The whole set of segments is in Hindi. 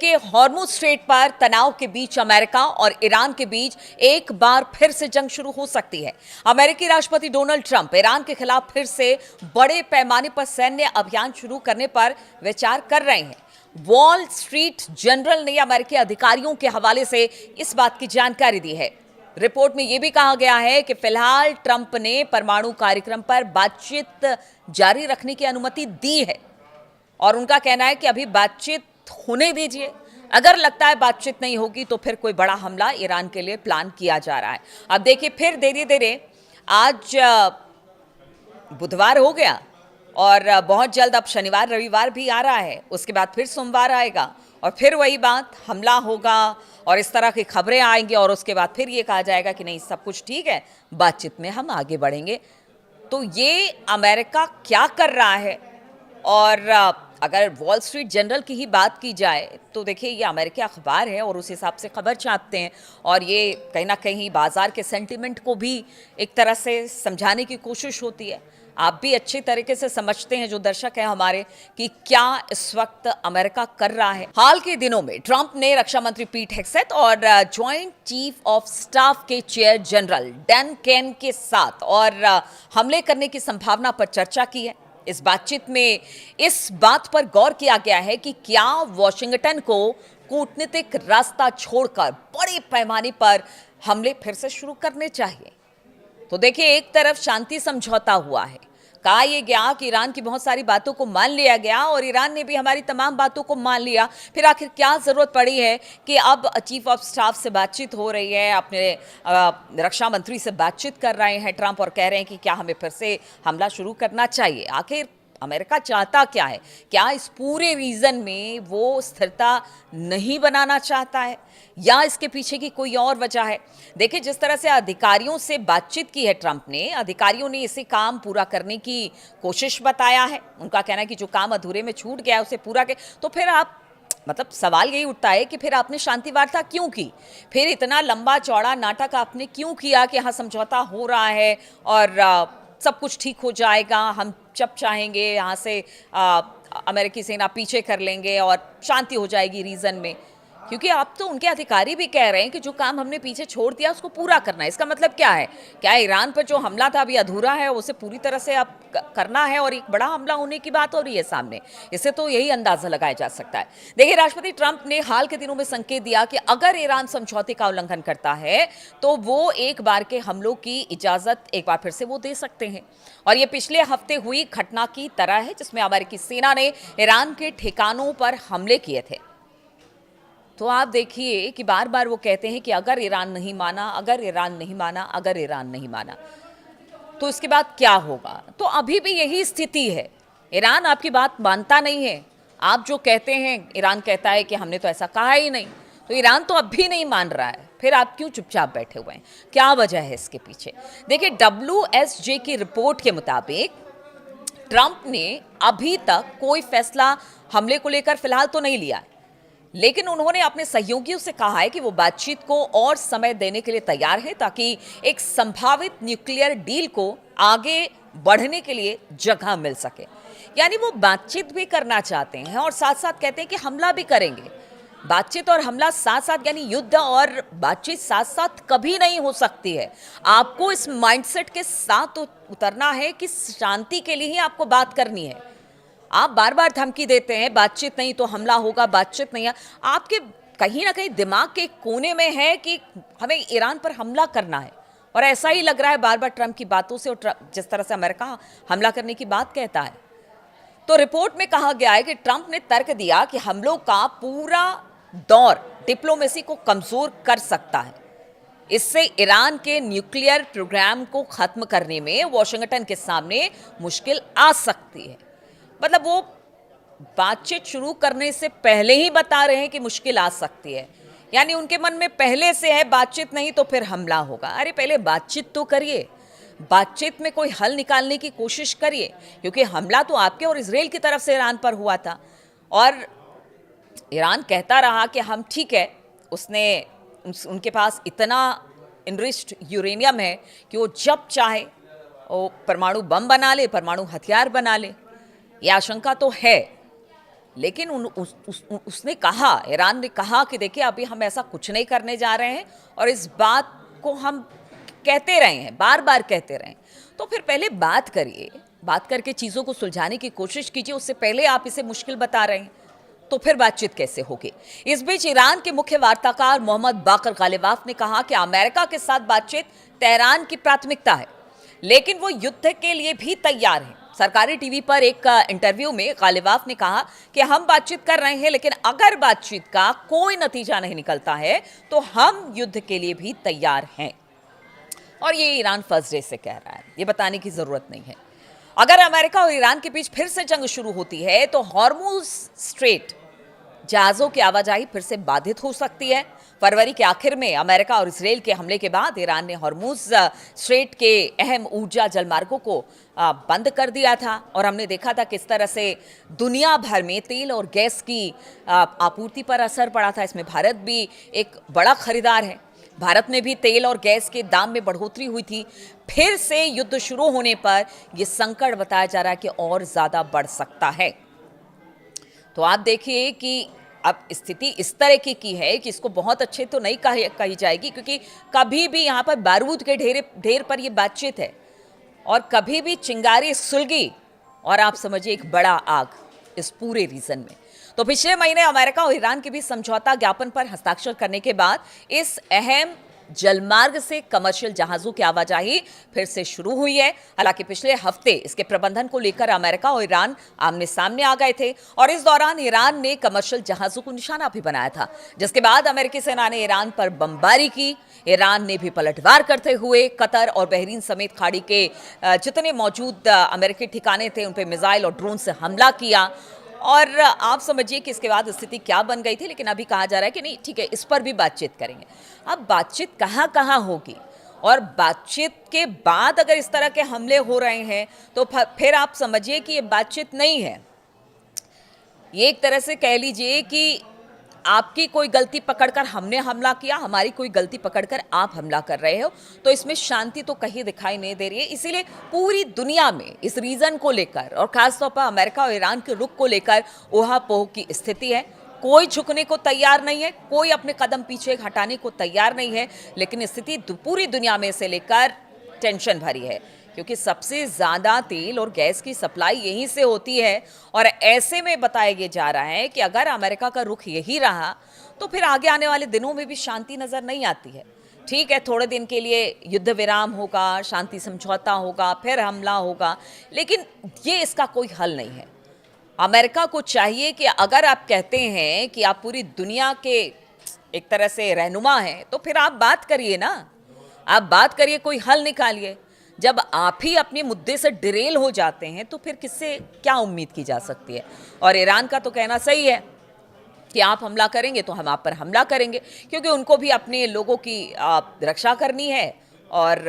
देखिए, हॉर्मुज स्ट्रेट पर तनाव के बीच अमेरिका और ईरान के बीच एक बार फिर से जंग शुरू हो सकती है। अमेरिकी राष्ट्रपति डोनाल्ड ट्रंप ईरान के खिलाफ फिर से बड़े पैमाने पर सैन्य अभियान शुरू करने पर विचार कर रहे हैं। वॉल स्ट्रीट जर्नल ने अमेरिकी अधिकारियों के हवाले से इस बात की जानकारी दी है। रिपोर्ट में यह भी कहा गया है कि फिलहाल ट्रंप ने परमाणु कार्यक्रम पर बातचीत जारी रखने की अनुमति दी है और उनका कहना है कि अभी बातचीत होने दीजिए। अगर लगता है बातचीत नहीं होगी तो फिर कोई बड़ा हमला ईरान के लिए प्लान किया जा रहा है। अब देखिए, फिर धीरे धीरे आज बुधवार हो गया और बहुत जल्द अब शनिवार रविवार भी आ रहा है, उसके बाद फिर सोमवार आएगा और फिर वही बात, हमला होगा और इस तरह की खबरें आएंगी और उसके बाद फिर ये कहा जाएगा कि नहीं, सब कुछ ठीक है, बातचीत में हम आगे बढ़ेंगे। तो ये अमेरिका क्या कर रहा है? और अगर वॉल स्ट्रीट जर्नल की ही बात की जाए तो देखिए, ये अमेरिकी अखबार है और उस हिसाब से खबर छापते हैं और ये कहीं ना कहीं बाजार के सेंटिमेंट को भी एक तरह से समझाने की कोशिश होती है। आप भी अच्छी तरीके से समझते हैं, जो दर्शक हैं हमारे, कि क्या इस वक्त अमेरिका कर रहा है। हाल के दिनों में ट्रंप ने रक्षा मंत्री पीट हेग्सेथ और जॉइंट चीफ ऑफ स्टाफ के चेयर जनरल डैन केन के साथ और हमले करने की संभावना पर चर्चा की है। इस बातचीत में इस बात पर गौर किया गया है कि क्या वॉशिंगटन को कूटनीतिक रास्ता छोड़कर बड़े पैमाने पर हमले फिर से शुरू करने चाहिए। तो देखिए, एक तरफ शांति समझौता हुआ है, कहा यह गया कि ईरान की बहुत सारी बातों को मान लिया गया और ईरान ने भी हमारी तमाम बातों को मान लिया। फिर आखिर क्या जरूरत पड़ी है कि अब चीफ ऑफ स्टाफ से बातचीत हो रही है, अपने रक्षा मंत्री से बातचीत कर रहे हैं ट्रंप और कह रहे हैं कि क्या हमें फिर से हमला शुरू करना चाहिए। आखिर अमेरिका चाहता क्या है? क्या इस पूरे रीजन में वो स्थिरता नहीं बनाना चाहता है या इसके पीछे की कोई और वजह है? देखिए, जिस तरह से अधिकारियों से बातचीत की है ट्रंप ने, अधिकारियों ने इसे काम पूरा करने की कोशिश बताया है। उनका कहना है कि जो काम अधूरे में छूट गया है उसे पूरा कर। तो फिर आप मतलब सवाल यही उठता है कि फिर आपने शांति वार्ता क्यों की? फिर इतना लंबा चौड़ा नाटक आपने क्यों किया कि हाँ, समझौता हो रहा है और सब कुछ ठीक हो जाएगा, हम जब चाहेंगे यहाँ से अमेरिकी सेना पीछे कर लेंगे और शांति हो जाएगी रीजन में। क्योंकि अब तो उनके अधिकारी भी कह रहे हैं कि जो काम हमने पीछे छोड़ दिया उसको पूरा करना है। इसका मतलब क्या है? क्या ईरान पर जो हमला था अभी अधूरा है, उसे पूरी तरह से अब करना है और एक बड़ा हमला होने की बात हो रही है सामने? इससे तो यही अंदाजा लगाया जा सकता है। देखिए, राष्ट्रपति ट्रंप ने हाल के दिनों में संकेत दिया कि अगर ईरान समझौते का उल्लंघन करता है तो वो एक बार के हमलों की इजाजत एक बार फिर से वो दे सकते हैं। और ये पिछले हफ्ते हुई घटना की तरह है जिसमें अमेरिकी सेना ने ईरान के ठिकानों पर हमले किए थे। तो आप देखिए कि बार बार वो कहते हैं कि अगर ईरान नहीं माना, अगर ईरान नहीं माना, अगर ईरान नहीं माना, तो इसके बाद क्या होगा? तो अभी भी यही स्थिति है। ईरान आपकी बात मानता नहीं है। आप जो कहते हैं, ईरान कहता है कि हमने तो ऐसा कहा ही नहीं। तो ईरान तो अब भी नहीं मान रहा है, फिर आप क्यों चुपचाप बैठे हुए हैं? क्या वजह है इसके पीछे? देखिए, WSJ की रिपोर्ट के मुताबिक ट्रंप ने अभी तक कोई फैसला हमले को लेकर फिलहाल तो नहीं लिया है, लेकिन उन्होंने अपने सहयोगियों से कहा है कि वो बातचीत को और समय देने के लिए तैयार है ताकि एक संभावित न्यूक्लियर डील को आगे बढ़ने के लिए जगह मिल सके। यानी वो बातचीत भी करना चाहते हैं और साथ साथ कहते हैं कि हमला भी करेंगे। बातचीत और हमला साथ साथ, यानी युद्ध और बातचीत साथ साथ कभी नहीं हो सकती है। आपको इस माइंडसेट के साथ उतरना है कि शांति के लिए ही आपको बात करनी है। आप बार बार धमकी देते हैं, बातचीत नहीं तो हमला होगा, बातचीत नहीं है। आपके कहीं ना कहीं दिमाग के कोने में है कि हमें ईरान पर हमला करना है और ऐसा ही लग रहा है बार बार ट्रंप की बातों से और जिस तरह से अमेरिका हमला करने की बात कहता है। तो रिपोर्ट में कहा गया है कि ट्रंप ने तर्क दिया कि हमलों का पूरा दौर डिप्लोमेसी को कमजोर कर सकता है। इससे ईरान के न्यूक्लियर प्रोग्राम को खत्म करने में वॉशिंगटन के सामने मुश्किल आ सकती है। मतलब वो बातचीत शुरू करने से पहले ही बता रहे हैं कि मुश्किल आ सकती है। यानी उनके मन में पहले से है बातचीत नहीं तो फिर हमला होगा। अरे पहले बातचीत तो करिए, बातचीत में कोई हल निकालने की कोशिश करिए, क्योंकि हमला तो आपके और इजराइल की तरफ से ईरान पर हुआ था और ईरान कहता रहा कि हम ठीक है, उनके पास इतना इनरिच्ड यूरेनियम है कि वो जब चाहे वो परमाणु बम बना ले, परमाणु हथियार बना ले। ये आशंका तो है। लेकिन उसने कहा, ईरान ने कहा कि देखिए अभी हम ऐसा कुछ नहीं करने जा रहे हैं और इस बात को हम कहते रहे हैं, बार बार कहते रहे हैं। तो फिर पहले बात करिए, बात करके चीज़ों को सुलझाने की कोशिश कीजिए। उससे पहले आप इसे मुश्किल बता रहे हैं तो फिर बातचीत कैसे होगी। इस बीच ईरान के मुख्य वार्ताकार मोहम्मद बाकर गालिबाफ ने कहा कि अमेरिका के साथ बातचीत तेहरान की प्राथमिकता है, लेकिन वो युद्ध के लिए भी तैयार है। सरकारी टीवी पर एक इंटरव्यू में गालिबाफ ने कहा कि हम बातचीत कर रहे हैं, लेकिन अगर बातचीत का कोई नतीजा नहीं निकलता है तो हम युद्ध के लिए भी तैयार हैं। और ये ईरान फर्स्ट डे से कह रहा है, ये बताने की जरूरत नहीं है। अगर अमेरिका और ईरान के बीच फिर से जंग शुरू होती है तो हॉर्मुज स्ट्रेट जहाजों की आवाजाही फिर से बाधित हो सकती है। फरवरी के आखिर में अमेरिका और इसराइल के हमले के बाद ईरान ने हॉर्मुज स्ट्रेट के अहम ऊर्जा जलमार्गों को बंद कर दिया था और हमने देखा था किस तरह से दुनिया भर में तेल और गैस की आपूर्ति पर असर पड़ा था। इसमें भारत भी एक बड़ा खरीदार है। भारत में भी तेल और गैस के दाम में बढ़ोतरी हुई थी। फिर से युद्ध शुरू होने पर यह संकट बताया जा रहा है कि और ज्यादा बढ़ सकता है। तो आप देखिए कि अब स्थिति इस तरह की है कि इसको बहुत अच्छे तो नहीं कही जाएगी, क्योंकि कभी भी यहाँ पर बारूद के ढेर पर यह बातचीत है और कभी भी चिंगारी सुलगी और आप समझिए एक बड़ा आग इस पूरे रीजन में। तो पिछले महीने अमेरिका और ईरान के बीच समझौता ज्ञापन पर हस्ताक्षर करने के बाद इस अहम जलमार्ग से कमर्शियल जहाजों की आवाजाही फिर से शुरू हुई है। हालांकि पिछले हफ्ते इसके प्रबंधन को लेकर अमेरिका और ईरान आमने सामने आ गए थे और इस दौरान ईरान ने कमर्शियल जहाजों को निशाना भी बनाया था, जिसके बाद अमेरिकी सेना ने ईरान पर बमबारी की। ईरान ने भी पलटवार करते हुए कतर और बहरीन समेत खाड़ी के जितने मौजूद अमेरिकी ठिकाने थे उन पर मिसाइल और ड्रोन से हमला किया और आप समझिए कि इसके बाद स्थिति क्या बन गई थी। लेकिन अभी कहा जा रहा है कि नहीं, ठीक है, इस पर भी बातचीत करेंगे। अब बातचीत कहाँ कहाँ होगी और बातचीत के बाद अगर इस तरह के हमले हो रहे हैं तो फिर आप समझिए कि ये बातचीत नहीं है। ये एक तरह से कह लीजिए कि आपकी कोई गलती पकड़कर हमने हमला किया, हमारी कोई गलती पकड़कर आप हमला कर रहे हो, तो इसमें शांति तो कहीं दिखाई नहीं दे रही है। इसीलिए पूरी दुनिया में इस रीजन को लेकर और खासतौर पर अमेरिका और ईरान के रुख को लेकर ऊहापोह की स्थिति है। कोई झुकने को तैयार नहीं है, कोई अपने कदम पीछे हटाने को तैयार नहीं है, लेकिन स्थिति पूरी दुनिया में से लेकर टेंशन भरी है, क्योंकि सबसे ज़्यादा तेल और गैस की सप्लाई यहीं से होती है। और ऐसे में बताया जा रहा है कि अगर अमेरिका का रुख यही रहा तो फिर आगे आने वाले दिनों में भी शांति नज़र नहीं आती है। ठीक है, थोड़े दिन के लिए युद्ध विराम होगा, शांति समझौता होगा, फिर हमला होगा, लेकिन ये इसका कोई हल नहीं है। अमेरिका को चाहिए कि अगर आप कहते हैं कि आप पूरी दुनिया के एक तरह से रहनुमा हैं तो फिर आप बात करिए ना, आप बात करिए, कोई हल निकालिए। जब आप ही अपने मुद्दे से डिरेल हो जाते हैं तो फिर किससे क्या उम्मीद की जा सकती है। और ईरान का तो कहना सही है कि आप हमला करेंगे तो हम आप पर हमला करेंगे, क्योंकि उनको भी अपने लोगों की रक्षा करनी है और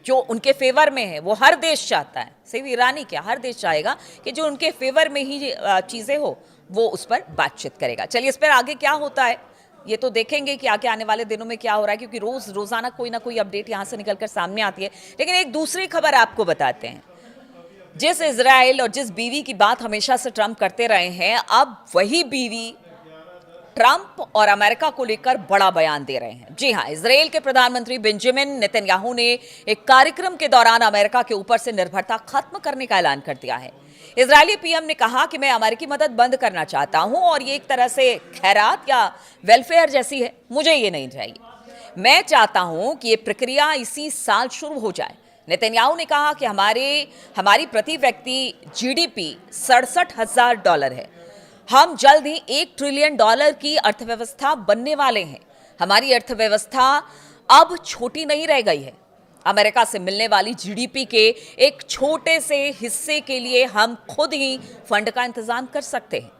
जो उनके फेवर में है वो हर देश चाहता है, सिर्फ ईरानी क्या, हर देश चाहेगा कि जो उनके फेवर में ही चीज़ें हो वो उस पर बातचीत करेगा। चलिए इस पर आगे क्या होता है ये तो देखेंगे कि आगे आने वाले दिनों में क्या हो रहा है, क्योंकि रोजाना कोई ना कोई अपडेट यहाँ से निकलकर सामने आती है। लेकिन एक दूसरी खबर आपको बताते हैं। जिस इजराइल और जिस बीवी की बात हमेशा से ट्रंप करते रहे हैं, अब वही बीवी ट्रंप और अमेरिका को लेकर बड़ा बयान दे रहे हैं। जी हां, इजराइल के प्रधानमंत्री बेंजामिन नेतन्याहू ने एक कार्यक्रम के दौरान अमेरिका के ऊपर से निर्भरता खत्म करने का ऐलान कर दिया है। इजरायली पीएम ने कहा कि मैं अमेरिकी मदद बंद करना चाहता हूं और ये एक तरह से खैरात या वेलफेयर जैसी है, मुझे ये नहीं चाहिए। मैं चाहता हूं कि ये प्रक्रिया इसी साल शुरू हो जाए। नेतन्याहू ने कहा कि हमारी प्रति व्यक्ति जीडीपी $67,000 है। हम जल्द ही $1 ट्रिलियन की अर्थव्यवस्था बनने वाले हैं। हमारी अर्थव्यवस्था अब छोटी नहीं रह गई है। अमेरिका से मिलने वाली जीडीपी के एक छोटे से हिस्से के लिए हम खुद ही फंड का इंतजाम कर सकते हैं।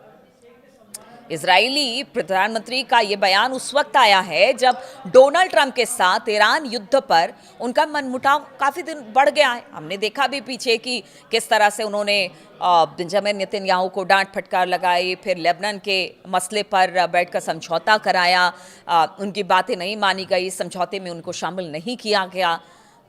इजरायली प्रधानमंत्री का यह बयान उस वक्त आया है जब डोनाल्ड ट्रंप के साथ ईरान युद्ध पर उनका मनमुटाव काफी दिन बढ़ गया है। हमने देखा भी पीछे कि किस तरह से उन्होंने बेंजामिन नेतन्याहू को डांट फटकार लगाई, फिर लेबनान के मसले पर बैठकर समझौता कराया, उनकी बातें नहीं मानी गई, समझौते में उनको शामिल नहीं किया गया।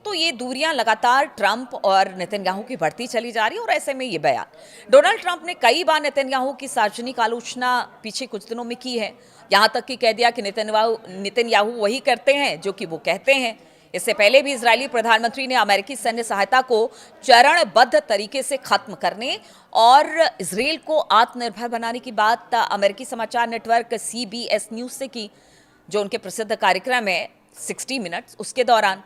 तो ये दूरियां लगातार ट्रंप और नेतन्याहू की बढ़ती चली जा रही है और ऐसे में ये बयान डोनाल्ड ट्रंप ने कई बार नेतन्याहू की सार्वजनिक आलोचना पीछे कुछ दिनों में की है। यहां तक कि कह दिया कि नेतन्याहू वही करते हैं जो कि वो कहते हैं। इससे पहले भी इजरायली प्रधानमंत्री ने अमेरिकी सैन्य सहायता को चरणबद्ध तरीके से खत्म करने और इजरायल को आत्मनिर्भर बनाने की बात अमेरिकी समाचार नेटवर्क CBS न्यूज से की, जो उनके प्रसिद्ध कार्यक्रम है 60 मिनट्स। उसके दौरान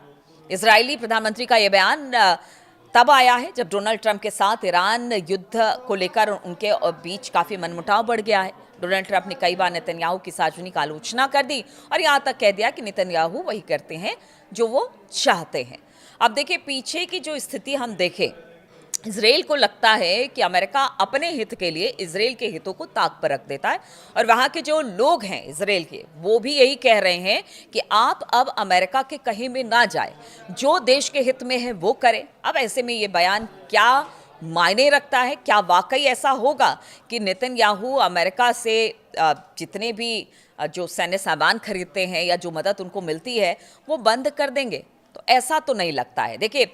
इजरायली प्रधानमंत्री का यह बयान तब आया है जब डोनाल्ड ट्रंप के साथ ईरान युद्ध को लेकर उनके बीच काफी मनमुटाव बढ़ गया है। डोनाल्ड ट्रंप ने कई बार नेतन्याहू की सार्वजनिक आलोचना कर दी और यहां तक कह दिया कि नेतन्याहू वही करते हैं जो वो चाहते हैं। अब देखिए, पीछे की जो स्थिति हम देखें, इजरायल को लगता है कि अमेरिका अपने हित के लिए इजरायल के हितों को ताक पर रख देता है और वहाँ के जो लोग हैं इजरायल के, वो भी यही कह रहे हैं कि आप अब अमेरिका के कहीं में ना जाए, जो देश के हित में है वो करें। अब ऐसे में ये बयान क्या मायने रखता है? क्या वाकई ऐसा होगा कि नेतन्याहू अमेरिका से जितने भी जो सैन्य सामान खरीदते हैं या जो मदद उनको मिलती है वो बंद कर देंगे? तो ऐसा तो नहीं लगता है। देखिए,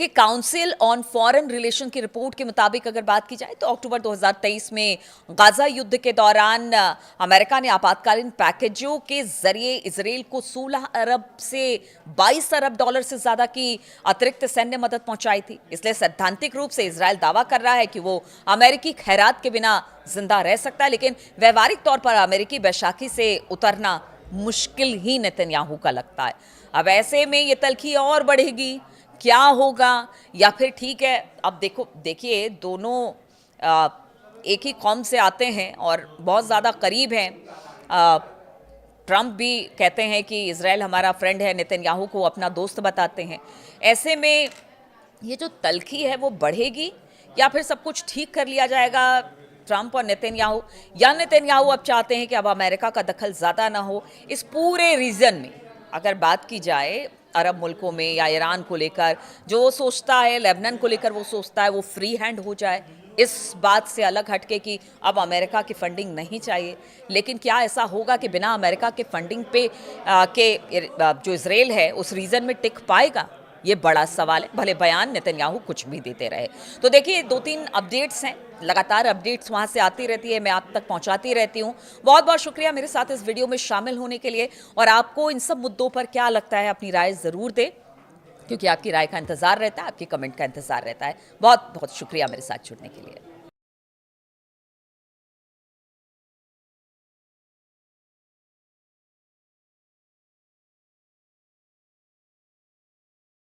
काउंसिल ऑन फॉरेन रिलेशन की रिपोर्ट के मुताबिक अगर बात की जाए तो अक्टूबर 2023 में गाजा युद्ध के दौरान अमेरिका ने आपातकालीन पैकेजों के जरिए इजरायल को 16 अरब से 22 अरब डॉलर से ज्यादा की अतिरिक्त सैन्य मदद पहुंचाई थी। इसलिए सैद्धांतिक रूप से इजरायल दावा कर रहा है कि वो अमेरिकी खैरात के बिना जिंदा रह सकता है, लेकिन व्यवहारिक तौर पर अमेरिकी बैसाखी से उतरना मुश्किल ही नेतन्याहू का लगता है। अब ऐसे में ये तल्खी और बढ़ेगी, क्या होगा? या फिर ठीक है, अब देखिए दोनों एक ही कौम से आते हैं और बहुत ज़्यादा करीब हैं। ट्रंप भी कहते हैं कि इजराइल हमारा फ्रेंड है, नेतन्याहू को अपना दोस्त बताते हैं। ऐसे में ये जो तल्खी है वो बढ़ेगी या फिर सब कुछ ठीक कर लिया जाएगा ट्रंप और नेतन्याहू, या नेतन्याहू अब चाहते हैं कि अब अमेरिका का दखल ज़्यादा ना हो इस पूरे रीजन में? अगर बात की जाए अरब मुल्कों में या ईरान को लेकर, जो वो सोचता है, लेबनान को लेकर वो सोचता है वो फ्री हैंड हो जाए, इस बात से अलग हटके कि अब अमेरिका की फंडिंग नहीं चाहिए। लेकिन क्या ऐसा होगा कि बिना अमेरिका के फंडिंग पे जो इजरायल है उस रीजन में टिक पाएगा? ये बड़ा सवाल है, भले बयान नेतन्याहू कुछ भी देते रहे। तो देखिए, 2-3 अपडेट्स हैं, लगातार अपडेट्स वहाँ से आती रहती है, मैं आप तक पहुँचाती रहती हूँ। बहुत बहुत शुक्रिया मेरे साथ इस वीडियो में शामिल होने के लिए। और आपको इन सब मुद्दों पर क्या लगता है, अपनी राय ज़रूर दें, क्योंकि आपकी राय का इंतज़ार रहता है, आपकी कमेंट का इंतज़ार रहता है। बहुत बहुत शुक्रिया मेरे साथ जुड़ने के लिए।